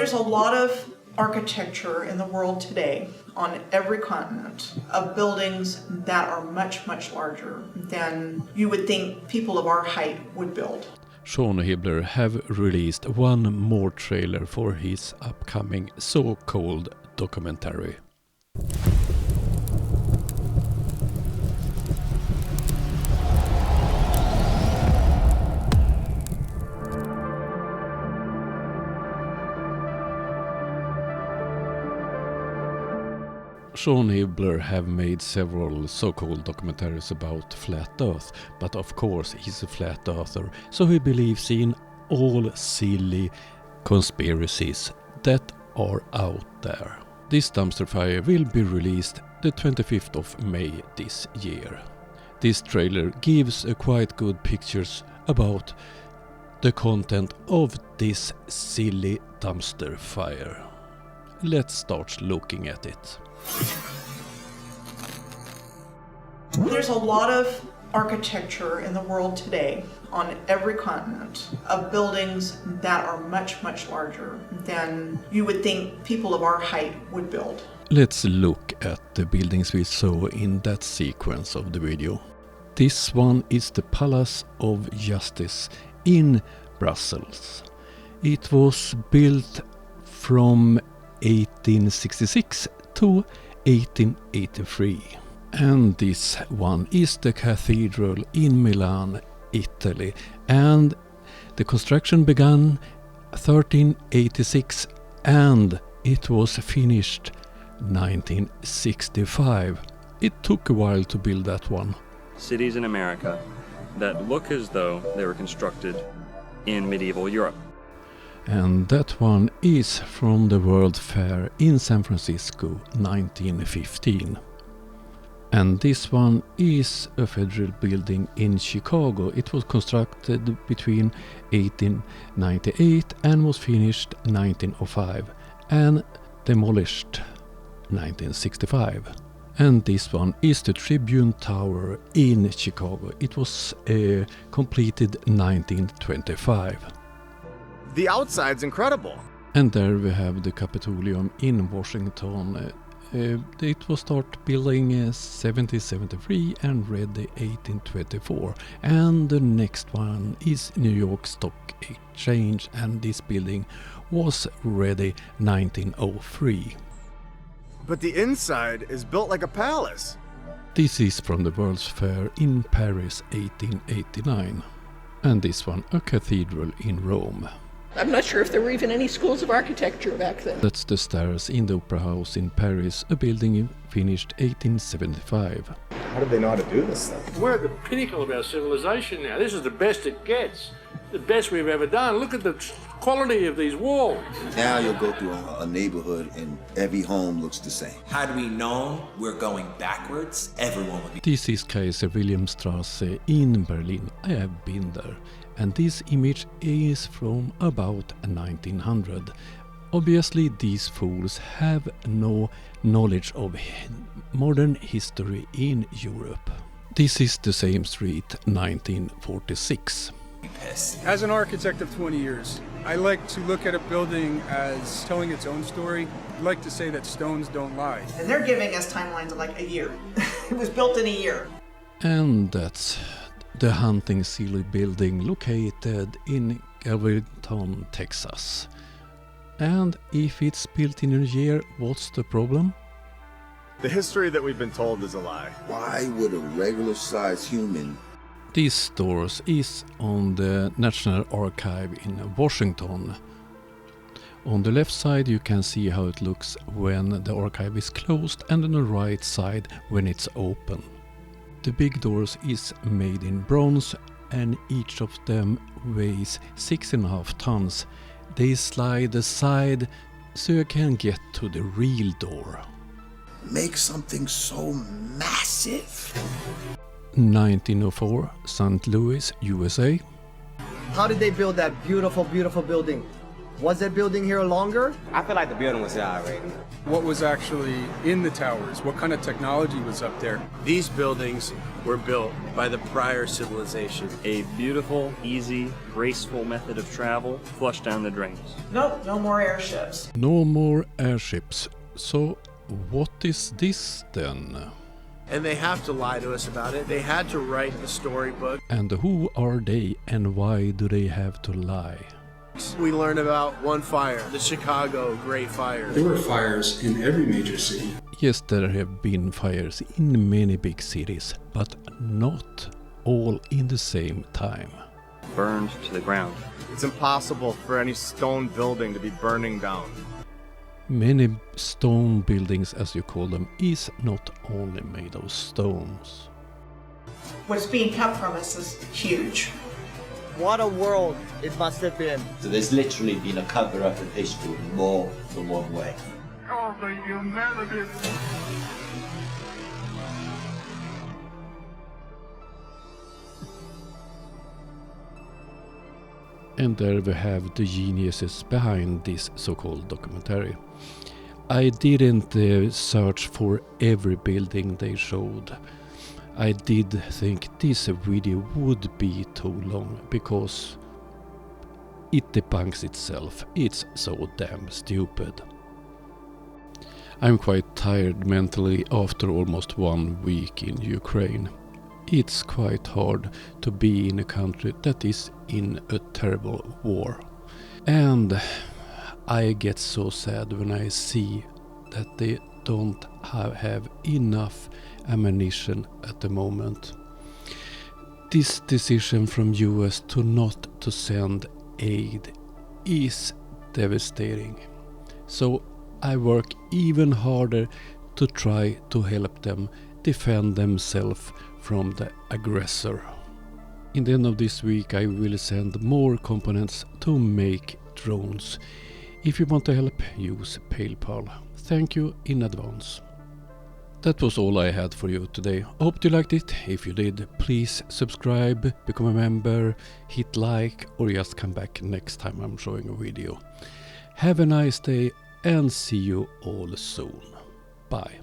There's a lot of architecture in the world today on every continent of buildings that are much, much larger than you would think people of our height would build. Sean Hibbeler have released one more trailer for his upcoming so-called documentary. Sean Hibbeler have made several so-called documentaries about flat Earth, but of course he's a flat earther, so he believes in all silly conspiracies that are out there. This dumpster fire will be released the 25th of May this year. This trailer gives a quite good pictures about the content of this silly dumpster fire. Let's start looking at it. There's a lot of architecture in the world today on every continent of buildings that are much, much larger than you would think people of our height would build. Let's look at the buildings we saw in that sequence of the video. This one is the Palace of Justice in Brussels. It was built from 1866 to 1883. And this one is the cathedral in Milan, Italy. And the construction began 1386 and it was finished 1965. It took a while to build that one. Cities in America that look as though they were constructed in medieval Europe. And that one is from the World Fair in San Francisco, 1915. And this one is a federal building in Chicago. It was constructed between 1898 and was finished 1905 and demolished 1965. And this one is the Tribune Tower in Chicago. It was completed 1925. The outside's incredible. And there we have the Capitolium in Washington. It was started building 1773 and ready 1824. And the next one is New York Stock Exchange, and this building was ready 1903. But the inside is built like a palace. This is from the World's Fair in Paris 1889. And this one a cathedral in Rome. I'm not sure if there were even any schools of architecture back then. That's the stairs in the Opera House in Paris, a building finished 1875. How did they know how to do this stuff? We're at the pinnacle of our civilization now. This is the best it gets. The best we've ever done. Look at the quality of these walls. Now you'll go through a neighborhood and every home looks the same. Had we known we're going backwards, everyone would be... This is Kaiser Wilhelmstrasse in Berlin. I have been there. And this image is from about 1900. Obviously these fools have no knowledge of modern history in Europe. This is the same street, 1946. As an architect of 20 years, I like to look at a building as telling its own story. I like to say that stones don't lie. And they're giving us timelines of like a year. It was built in a year. And that's the Hunting Sealy building located in Galveston, Texas. And if it's built in a year, what's the problem? The history that we've been told is a lie. Why would a regular-sized human... This store is on the National Archive in Washington. On the left side you can see how it looks when the archive is closed, and on the right side when it's open. The big doors is made in bronze and each of them weighs 6.5 tons. They slide aside so you can get to the real door. Make something so massive. 1904, St. Louis, USA. How did they build that beautiful, beautiful building? Was that building here longer? I feel like the building was here already. What was actually in the towers? What kind of technology was up there? These buildings were built by the prior civilization. A beautiful, easy, graceful method of travel flushed down the drains. Nope, no more airships. No more airships. So what is this then? And they have to lie to us about it. They had to write the storybook. And who are they and why do they have to lie? We learn about one fire, the Chicago Great Fire. There were fires in every major city. Yes, there have been fires in many big cities, but not all in the same time. Burned to the ground. It's impossible for any stone building to be burning down. Many stone buildings, as you call them, is not only made of stones. What's being kept from us is huge. What a world it must have been. So there's literally been a cover-up of history in more than one way. Oh, the humanity. And there we have the geniuses behind this so-called documentary. I didn't search for every building they showed. I did think this video would be too long because it debunks itself. It's so damn stupid. I'm quite tired mentally after almost 1 week in Ukraine. It's quite hard to be in a country that is in a terrible war. And I get so sad when I see that they don't have enough ammunition at the moment. This decision from US to not to send aid is devastating. So I work even harder to try to help them defend themselves from the aggressor. In the end of this week I will send more components to make drones. If you want to help, use PayPal. Thank you in advance. That was all I had for you today. Hope you liked it. If you did, please subscribe, become a member, hit like, or just come back next time I'm showing a video. Have a nice day and see you all soon. Bye.